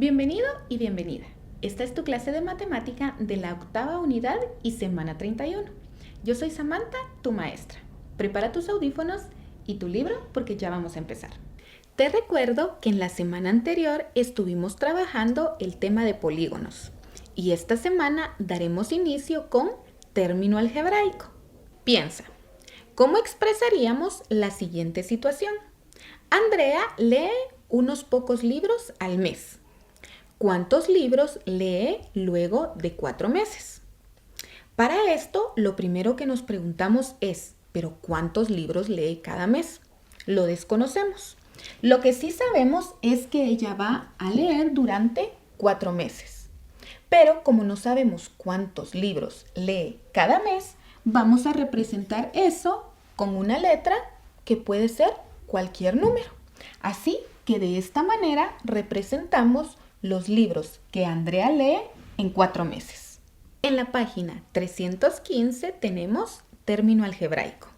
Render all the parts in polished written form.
Bienvenido y bienvenida. Esta es tu clase de matemática de la octava unidad y semana 31. Yo soy Samantha, tu maestra. Prepara tus audífonos y tu libro porque ya vamos a empezar. Te recuerdo que en la semana anterior estuvimos trabajando el tema de polígonos y esta semana daremos inicio con término algebraico. Piensa, ¿cómo expresaríamos la siguiente situación? Andrea lee unos pocos libros al mes. ¿Cuántos libros lee luego de 4 meses? Para esto, lo primero que nos preguntamos es, ¿pero cuántos libros lee cada mes? Lo desconocemos. Lo que sí sabemos es que ella va a leer durante 4 meses. Pero como no sabemos cuántos libros lee cada mes, vamos a representar eso con una letra que puede ser cualquier número. Así que de esta manera representamos los libros que Andrea lee en 4 meses. En la página 315 tenemos término algebraico.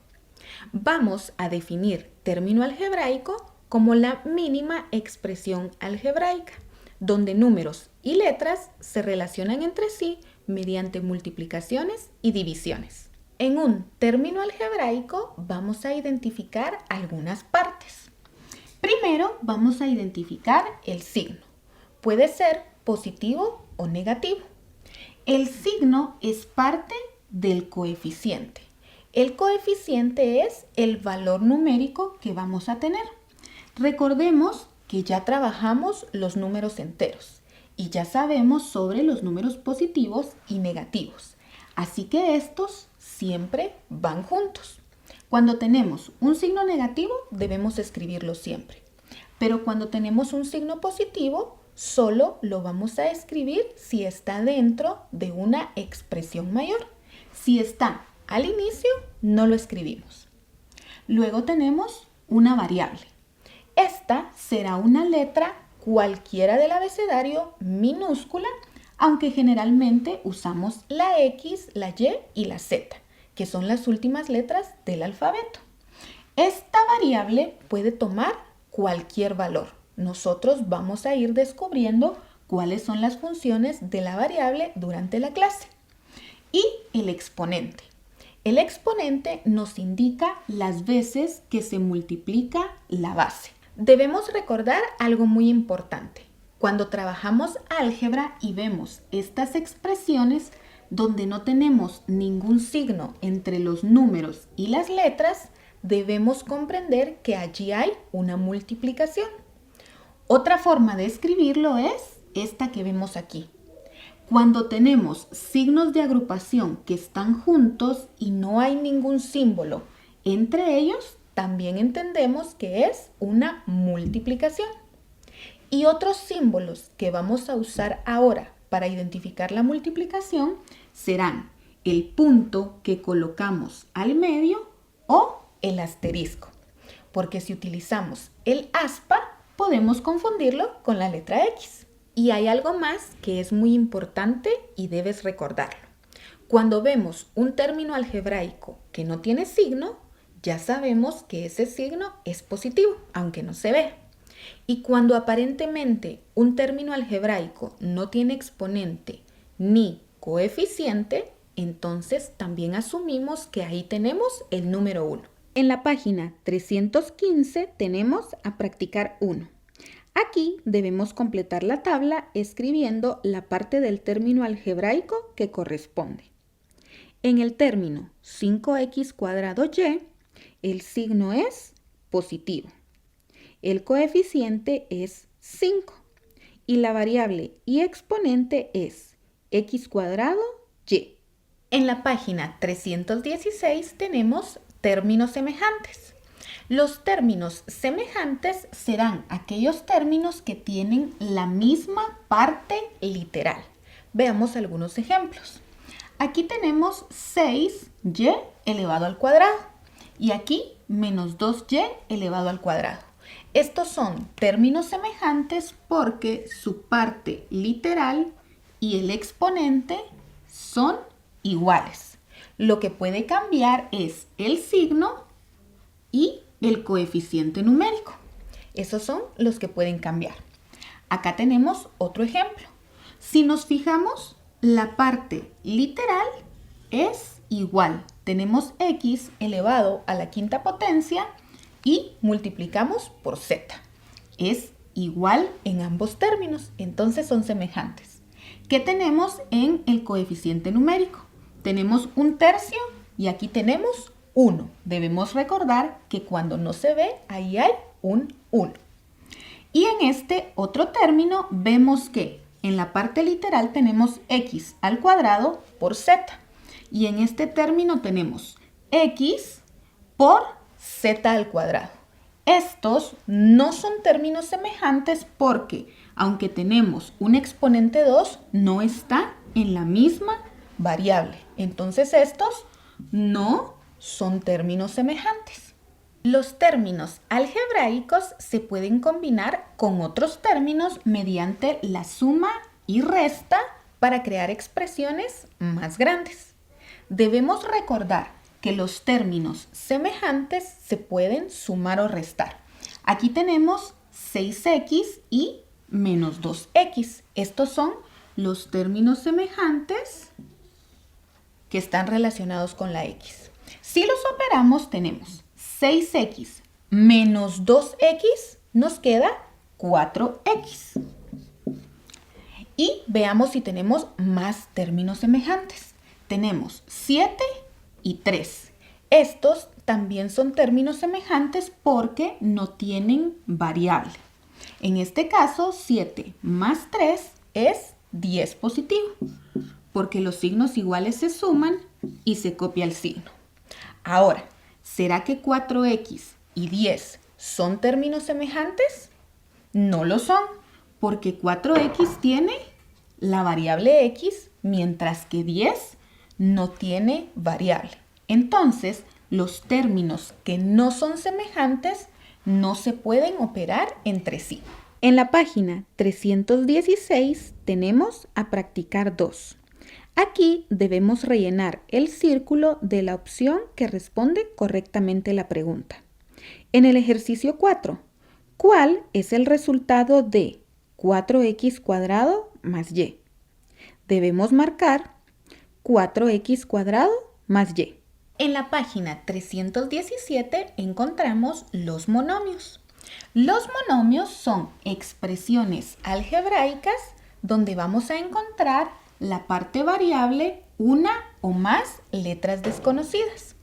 Vamos a definir término algebraico como la mínima expresión algebraica, donde números y letras se relacionan entre sí mediante multiplicaciones y divisiones. En un término algebraico vamos a identificar algunas partes. Primero vamos a identificar el signo. Puede ser positivo o negativo. El signo es parte del coeficiente. El coeficiente es el valor numérico que vamos a tener. Recordemos que ya trabajamos los números enteros y ya sabemos sobre los números positivos y negativos. Así que estos siempre van juntos. Cuando tenemos un signo negativo, debemos escribirlo siempre. Pero cuando tenemos un signo positivo, solo lo vamos a escribir si está dentro de una expresión mayor. Si está al inicio, no lo escribimos. Luego tenemos una variable. Esta será una letra cualquiera del abecedario minúscula, aunque generalmente usamos la X, la Y y la Z, que son las últimas letras del alfabeto. Esta variable puede tomar cualquier valor. Nosotros vamos a ir descubriendo cuáles son las funciones de la variable durante la clase. Y el exponente. El exponente nos indica las veces que se multiplica la base. Debemos recordar algo muy importante. Cuando trabajamos álgebra y vemos estas expresiones donde no tenemos ningún signo entre los números y las letras, debemos comprender que allí hay una multiplicación. Otra forma de escribirlo es esta que vemos aquí. Cuando tenemos signos de agrupación que están juntos y no hay ningún símbolo entre ellos, también entendemos que es una multiplicación. Y otros símbolos que vamos a usar ahora para identificar la multiplicación serán el punto que colocamos al medio o el asterisco. Porque si utilizamos el aspa, podemos confundirlo con la letra X. Y hay algo más que es muy importante y debes recordarlo. Cuando vemos un término algebraico que no tiene signo, ya sabemos que ese signo es positivo, aunque no se ve. Y cuando aparentemente un término algebraico no tiene exponente ni coeficiente, entonces también asumimos que ahí tenemos el número 1. En la página 315 tenemos a practicar 1. Aquí debemos completar la tabla escribiendo la parte del término algebraico que corresponde. En el término 5x cuadrado y, el signo es positivo. El coeficiente es 5 y la variable y exponente es x cuadrado y. En la página 316 tenemos términos semejantes. Los términos semejantes serán aquellos términos que tienen la misma parte literal. Veamos algunos ejemplos. Aquí tenemos 6y elevado al cuadrado y aquí menos 2y elevado al cuadrado. Estos son términos semejantes porque su parte literal y el exponente son iguales. Lo que puede cambiar es el signo y el coeficiente numérico. Esos son los que pueden cambiar. Acá tenemos otro ejemplo. Si nos fijamos, la parte literal es igual. Tenemos x elevado a la quinta potencia y multiplicamos por z. Es igual en ambos términos, entonces son semejantes. ¿Qué tenemos en el coeficiente numérico? Tenemos 1/3 y aquí tenemos 1. Debemos recordar que cuando no se ve, ahí hay un 1. Y en este otro término vemos que en la parte literal tenemos x al cuadrado por z. Y en este término tenemos x por z al cuadrado. Estos no son términos semejantes porque, aunque tenemos un exponente 2, no está en la misma variable. Entonces estos no son términos semejantes. Los términos algebraicos se pueden combinar con otros términos mediante la suma y resta para crear expresiones más grandes. Debemos recordar que los términos semejantes se pueden sumar o restar. Aquí tenemos 6x y menos 2x. Estos son los términos semejantes que están relacionados con la x. Si los operamos, tenemos 6x menos 2x, nos queda 4x. Y veamos si tenemos más términos semejantes. Tenemos 7 y 3. Estos también son términos semejantes porque no tienen variable. En este caso, 7 más 3 es 10 positivo, porque los signos iguales se suman y se copia el signo. Ahora, ¿será que 4x y 10 son términos semejantes? No lo son, porque 4x tiene la variable x, mientras que 10 no tiene variable. Entonces, los términos que no son semejantes no se pueden operar entre sí. En la página 316 tenemos a practicar 2. Aquí debemos rellenar el círculo de la opción que responde correctamente la pregunta. En el ejercicio 4, ¿cuál es el resultado de 4x cuadrado más y? Debemos marcar 4x cuadrado más y. En la página 317 encontramos los monomios. Los monomios son expresiones algebraicas donde vamos a encontrar la parte variable una o más letras desconocidas.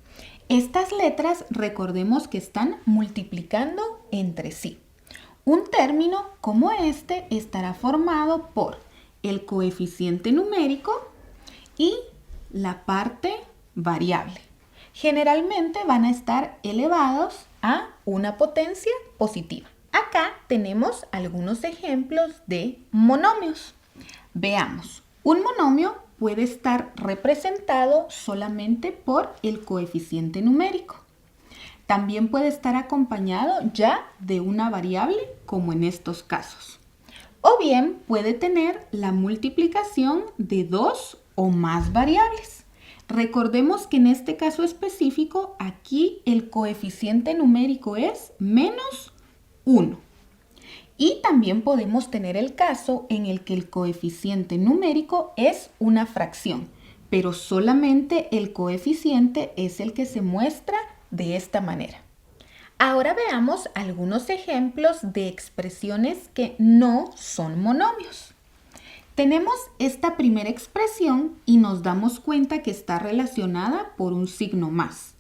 Estas letras recordemos que están multiplicando entre sí. Un término como este estará formado por el coeficiente numérico y la parte variable. Generalmente van a estar elevados a una potencia positiva. Acá tenemos algunos ejemplos de monomios. Veamos, un monomio puede estar representado solamente por el coeficiente numérico. También puede estar acompañado ya de una variable, como en estos casos. O bien puede tener la multiplicación de dos o más variables. Recordemos que en este caso específico, aquí el coeficiente numérico es menos 1. Y también podemos tener el caso en el que el coeficiente numérico es una fracción, pero solamente el coeficiente es el que se muestra de esta manera. Ahora veamos algunos ejemplos de expresiones que no son monomios. Tenemos esta primera expresión y nos damos cuenta que está relacionada por un signo más.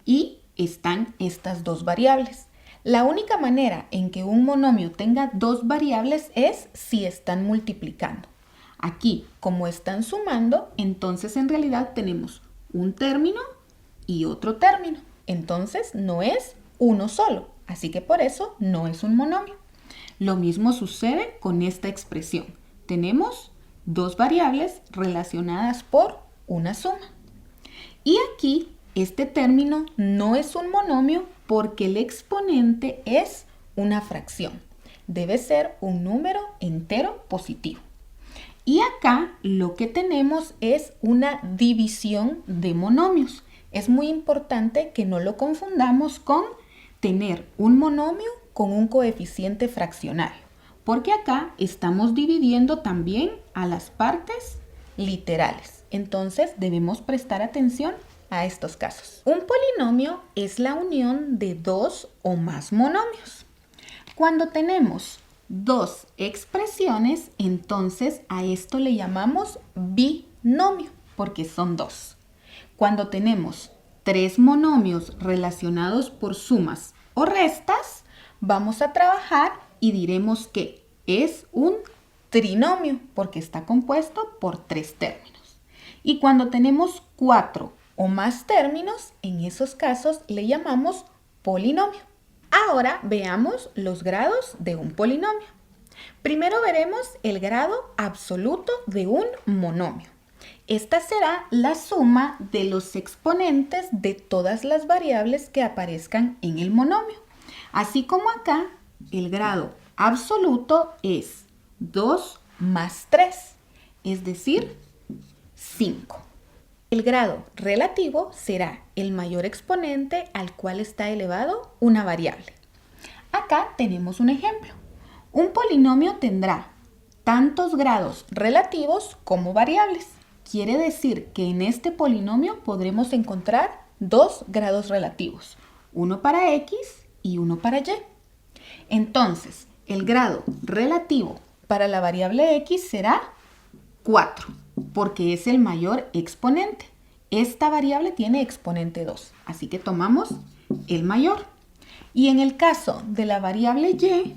Y están estas dos variables. La única manera en que un monomio tenga dos variables es si están multiplicando. Aquí, como están sumando, entonces en realidad tenemos un término y otro término. Entonces no es uno solo, así que por eso no es un monomio. Lo mismo sucede con esta expresión. Tenemos dos variables relacionadas por una suma. Y aquí este término no es un monomio porque el exponente es una fracción. Debe ser un número entero positivo. Y acá lo que tenemos es una división de monomios. Es muy importante que no lo confundamos con tener un monomio con un coeficiente fraccional, porque acá estamos dividiendo también a las partes literales. Entonces debemos prestar atención a estos casos. Un polinomio es la unión de dos o más monomios. Cuando tenemos dos expresiones, entonces a esto le llamamos binomio, porque son dos. Cuando tenemos tres monomios relacionados por sumas o restas, vamos a trabajar y diremos que es un trinomio, porque está compuesto por tres términos. Y cuando tenemos cuatro o más términos, en esos casos le llamamos polinomio. Ahora veamos los grados de un polinomio. Primero veremos el grado absoluto de un monomio. Esta será la suma de los exponentes de todas las variables que aparezcan en el monomio. Así como acá, el grado absoluto es 2 más 3, es decir, 5. El grado relativo será el mayor exponente al cual está elevado una variable. Acá tenemos un ejemplo. Un polinomio tendrá tantos grados relativos como variables. Quiere decir que en este polinomio podremos encontrar dos grados relativos, uno para x y uno para y. Entonces, el grado relativo para la variable x será 4, porque es el mayor exponente. Esta variable tiene exponente 2, así que tomamos el mayor. Y en el caso de la variable y,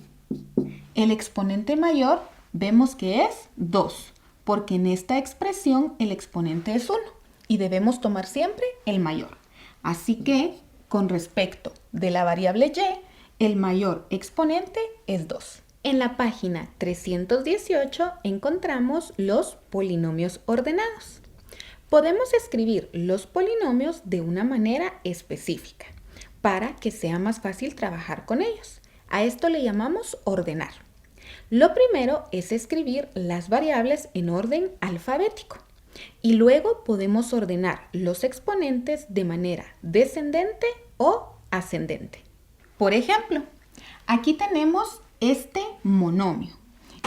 el exponente mayor vemos que es 2, porque en esta expresión el exponente es 1 y debemos tomar siempre el mayor. Así que, con respecto de la variable y, el mayor exponente es 2. En la página 318 encontramos los polinomios ordenados. Podemos escribir los polinomios de una manera específica para que sea más fácil trabajar con ellos. A esto le llamamos ordenar. Lo primero es escribir las variables en orden alfabético y luego podemos ordenar los exponentes de manera descendente o ascendente. Por ejemplo, aquí tenemos este monomio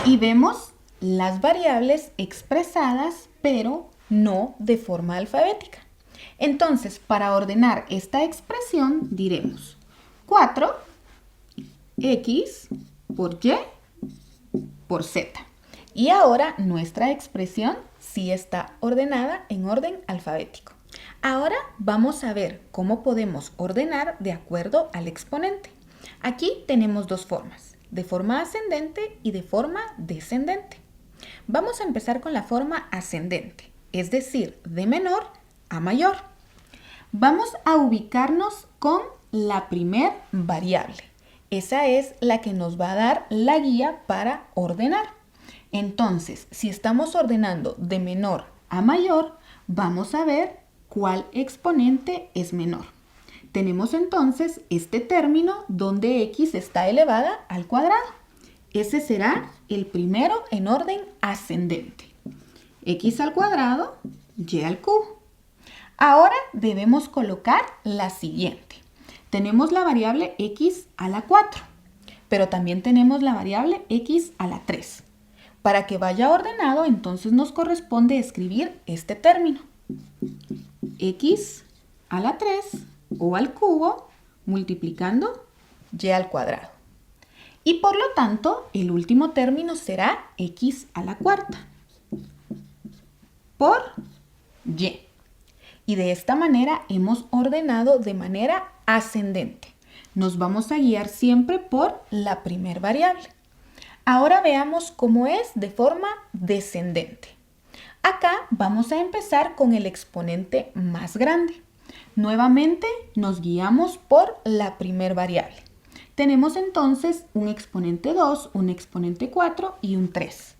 y vemos las variables expresadas pero no de forma alfabética. Entonces, para ordenar esta expresión diremos 4x por y por z. Y ahora nuestra expresión sí está ordenada en orden alfabético. Ahora vamos a ver cómo podemos ordenar de acuerdo al exponente. Aquí tenemos dos formas, de forma ascendente y de forma descendente. Vamos a empezar con la forma ascendente, es decir, de menor a mayor. Vamos a ubicarnos con la primer variable. Esa es la que nos va a dar la guía para ordenar. Entonces, si estamos ordenando de menor a mayor, vamos a ver cuál exponente es menor. Tenemos entonces este término donde x está elevada al cuadrado. Ese será el primero en orden ascendente. X al cuadrado, y al cubo. Ahora debemos colocar la siguiente. Tenemos la variable x a la 4, pero también tenemos la variable x a la 3. Para que vaya ordenado, entonces nos corresponde escribir este término. X a la 3 o al cubo multiplicando y al cuadrado. Y por lo tanto, el último término será x a la cuarta por y. Y de esta manera hemos ordenado de manera ascendente. Nos vamos a guiar siempre por la primer variable. Ahora veamos cómo es de forma descendente. Acá vamos a empezar con el exponente más grande. Nuevamente nos guiamos por la primer variable. Tenemos entonces un exponente 2, un exponente 4 y un 3.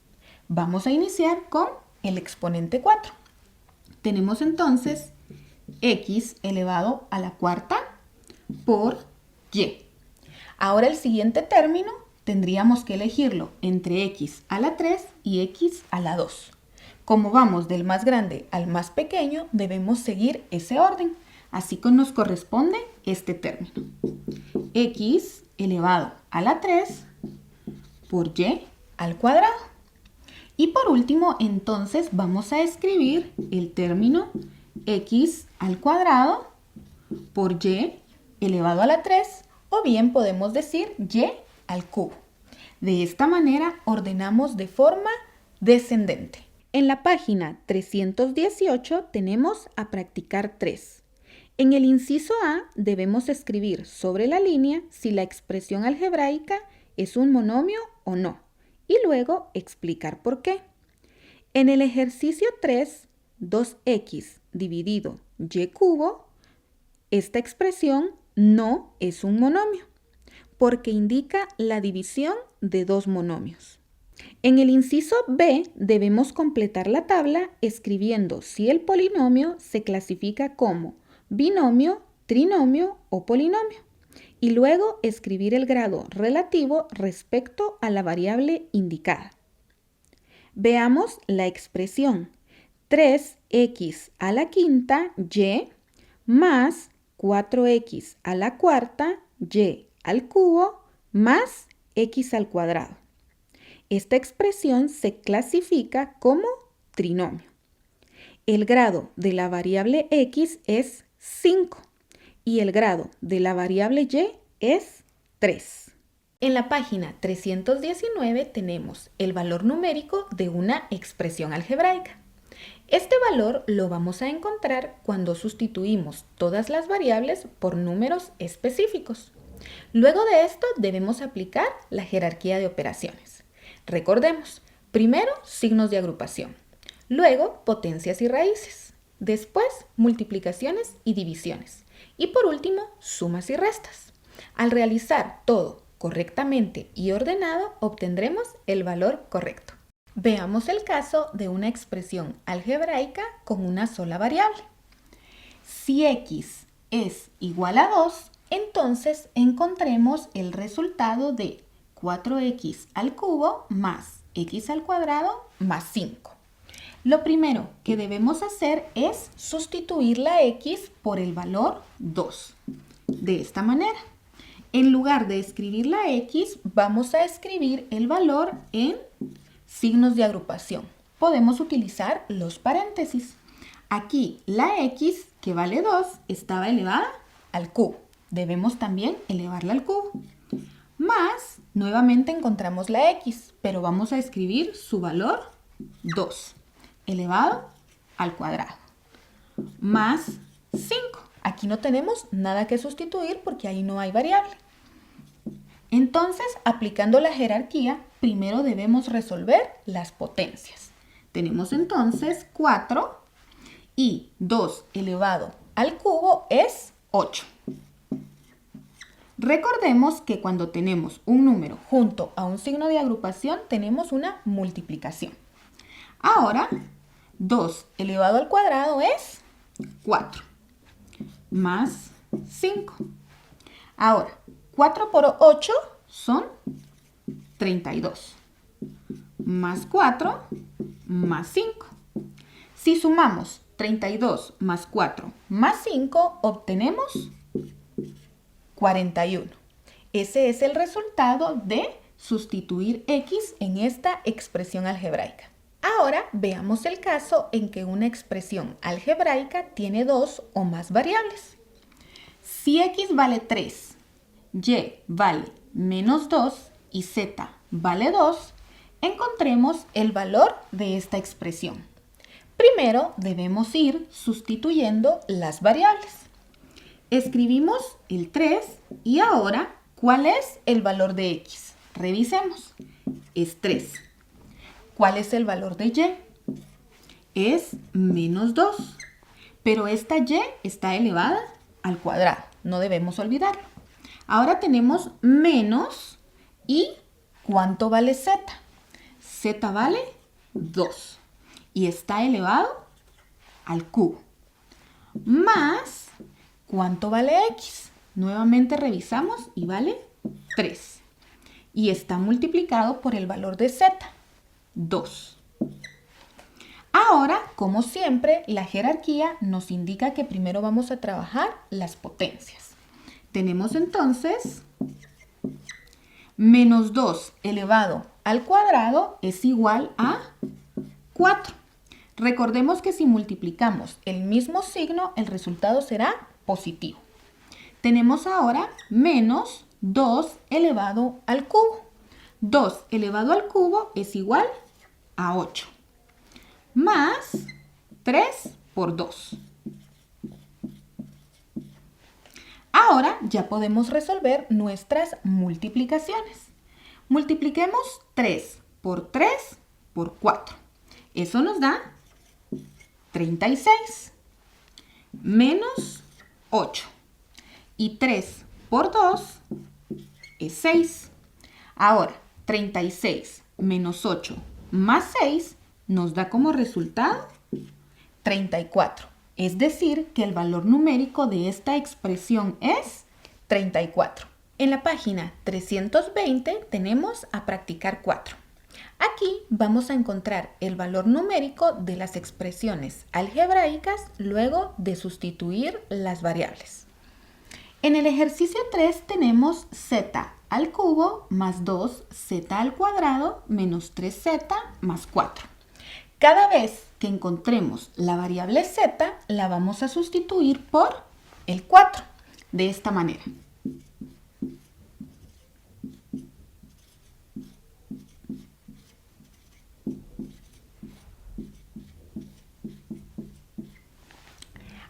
Vamos a iniciar con el exponente 4. Tenemos entonces x elevado a la cuarta por y. Ahora el siguiente término tendríamos que elegirlo entre x a la 3 y x a la 2. Como vamos del más grande al más pequeño, debemos seguir ese orden. Así que nos corresponde este término. X elevado a la 3 por y al cuadrado. Y por último, entonces, vamos a escribir el término x al cuadrado por y elevado a la 3, o bien podemos decir y al cubo. De esta manera ordenamos de forma descendente. En la página 318 tenemos a practicar 3. En el inciso A debemos escribir sobre la línea si la expresión algebraica es un monomio o no, y luego explicar por qué. En el ejercicio 3, 2x dividido y cubo, esta expresión no es un monomio, porque indica la división de dos monomios. En el inciso B debemos completar la tabla escribiendo si el polinomio se clasifica como binomio, trinomio o polinomio, y luego escribir el grado relativo respecto a la variable indicada. Veamos la expresión 3x a la quinta y más 4x a la cuarta y al cubo más x al cuadrado. Esta expresión se clasifica como trinomio. El grado de la variable x es 5 y el grado de la variable y es 3. En la página 319 tenemos el valor numérico de una expresión algebraica. Este valor lo vamos a encontrar cuando sustituimos todas las variables por números específicos. Luego de esto debemos aplicar la jerarquía de operaciones. Recordemos, primero signos de agrupación, luego potencias y raíces, después multiplicaciones y divisiones y por último sumas y restas. Al realizar todo correctamente y ordenado obtendremos el valor correcto. Veamos el caso de una expresión algebraica con una sola variable. Si x es igual a 2, entonces encontremos el resultado de 4x al cubo más x al cuadrado más 5. Lo primero que debemos hacer es sustituir la x por el valor 2. De esta manera, en lugar de escribir la x, vamos a escribir el valor en signos de agrupación. Podemos utilizar los paréntesis. Aquí la x, que vale 2, estaba elevada al cubo. Debemos también elevarla al cubo. Más, nuevamente encontramos la x, pero vamos a escribir su valor 2, elevado al cuadrado. Más 5. Aquí no tenemos nada que sustituir porque ahí no hay variable. Entonces, aplicando la jerarquía, primero debemos resolver las potencias. Tenemos entonces 4 y 2 elevado al cubo es 8. Recordemos que cuando tenemos un número junto a un signo de agrupación, tenemos una multiplicación. Ahora, 2 elevado al cuadrado es 4, más 5. Ahora, 4 por 8 son 32, más 4, más 5. Si sumamos 32 más 4 más 5, obtenemos 41. Ese es el resultado de sustituir x en esta expresión algebraica. Ahora veamos el caso en que una expresión algebraica tiene dos o más variables. Si x vale 3, y vale menos 2 y z vale 2, encontremos el valor de esta expresión. Primero debemos ir sustituyendo las variables. Escribimos el 3 y ahora, ¿cuál es el valor de x? Revisemos. Es 3. ¿Cuál es el valor de y? Es menos 2. Pero esta y está elevada al cuadrado. No debemos olvidarlo. Ahora tenemos menos y ¿cuánto vale z? Z vale 2 y está elevado al cubo. Más ¿cuánto vale x? Nuevamente revisamos y vale 3. Y está multiplicado por el valor de z, 2. Ahora, como siempre, la jerarquía nos indica que primero vamos a trabajar las potencias. Tenemos entonces Menos 2 elevado al cuadrado es igual a 4. Recordemos que si multiplicamos el mismo signo, el resultado será positivo. Tenemos ahora menos 2 elevado al cubo. 2 elevado al cubo es igual a 8. Más 3 por 2. Ahora ya podemos resolver nuestras multiplicaciones. Multipliquemos 3 por 3 por 4. Eso nos da 36 menos 8. Y 3 por 2 es 6. Ahora, 36 menos 8 más 6 nos da como resultado 34. Es decir, que el valor numérico de esta expresión es 34. En la página 320 tenemos a practicar 4. Aquí vamos a encontrar el valor numérico de las expresiones algebraicas luego de sustituir las variables. En el ejercicio 3 tenemos z al cubo más 2z al cuadrado menos 3z más 4. Cada vez que encontremos la variable z, la vamos a sustituir por el 4, de esta manera.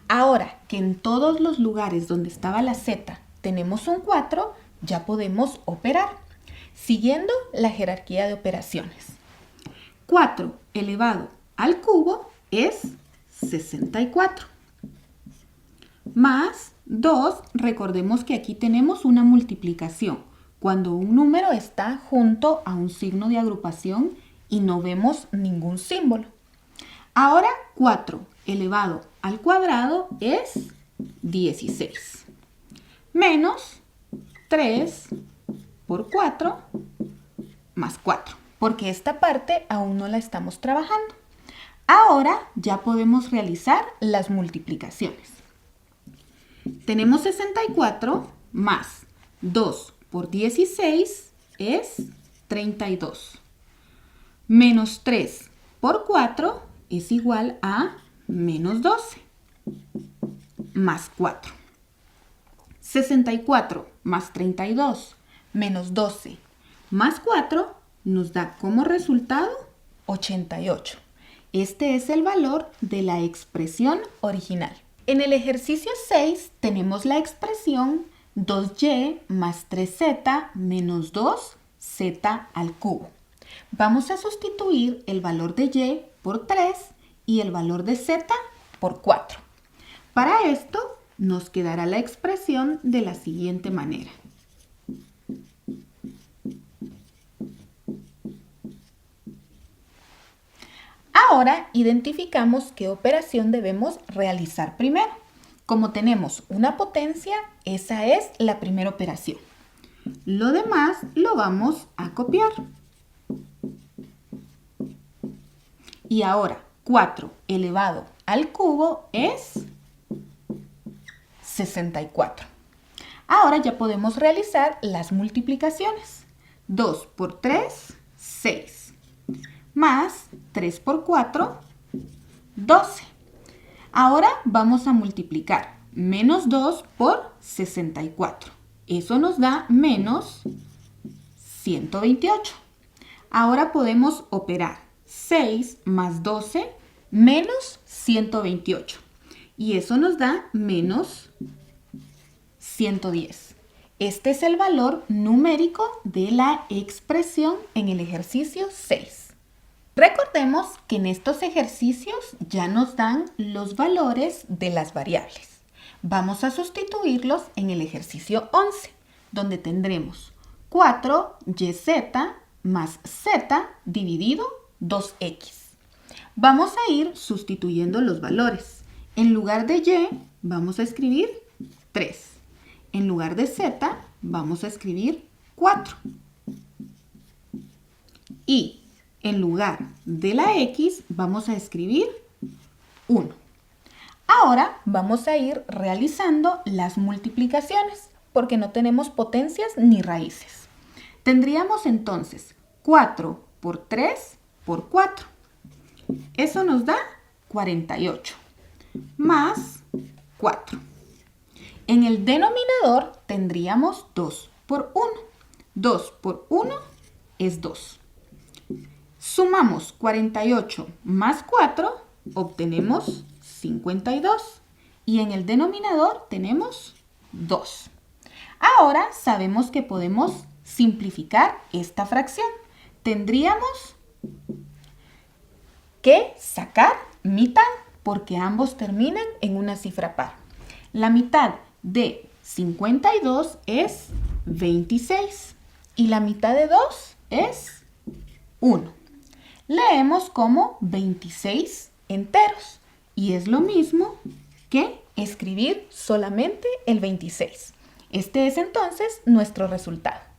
Ahora que en todos los lugares donde estaba la z tenemos un 4, ya podemos operar, siguiendo la jerarquía de operaciones. 4 elevado al cubo es 64. Más 2, recordemos que aquí tenemos una multiplicación, cuando un número está junto a un signo de agrupación y no vemos ningún símbolo. Ahora 4 elevado al cuadrado es 16. Menos 3 por 4 más 4, porque esta parte aún no la estamos trabajando. Ahora ya podemos realizar las multiplicaciones. Tenemos 64 más 2 por 16 es 32. Menos 3 por 4 es igual a menos 12 más 4. 64 más 32 menos 12 más 4 nos da como resultado 88. Este es el valor de la expresión original. En el ejercicio 6 tenemos la expresión 2y más 3z menos 2z al cubo. Vamos a sustituir el valor de y por 3 y el valor de z por 4. Para esto nos quedará la expresión de la siguiente manera. Ahora identificamos qué operación debemos realizar primero. Como tenemos una potencia, esa es la primera operación. Lo demás lo vamos a copiar. Y ahora 4 elevado al cubo es 64. Ahora ya podemos realizar las multiplicaciones. 2 por 3, 6. Más 3 por 4, 12. Ahora vamos a multiplicar menos 2 por 64. Eso nos da menos 128. Ahora podemos operar 6 más 12 menos 128. Y eso nos da menos 110. Este es el valor numérico de la expresión en el ejercicio 6. Recordemos que en estos ejercicios ya nos dan los valores de las variables. Vamos a sustituirlos en el ejercicio 11, donde tendremos 4yz más z dividido 2x. Vamos a ir sustituyendo los valores. En lugar de y, vamos a escribir 3. En lugar de z, vamos a escribir 4. Y en lugar de la x, vamos a escribir 1. Ahora vamos a ir realizando las multiplicaciones, porque no tenemos potencias ni raíces. Tendríamos entonces 4 por 3 por 4. Eso nos da 48, más 4. En el denominador tendríamos 2 por 1. 2 por 1 es 2. Sumamos 48 más 4, obtenemos 52. Y en el denominador tenemos 2. Ahora sabemos que podemos simplificar esta fracción. Tendríamos que sacar mitad porque ambos terminan en una cifra par. La mitad de 52 es 26 y la mitad de 2 es 1. Leemos como 26 enteros y es lo mismo que escribir solamente el 26. Este es entonces nuestro resultado.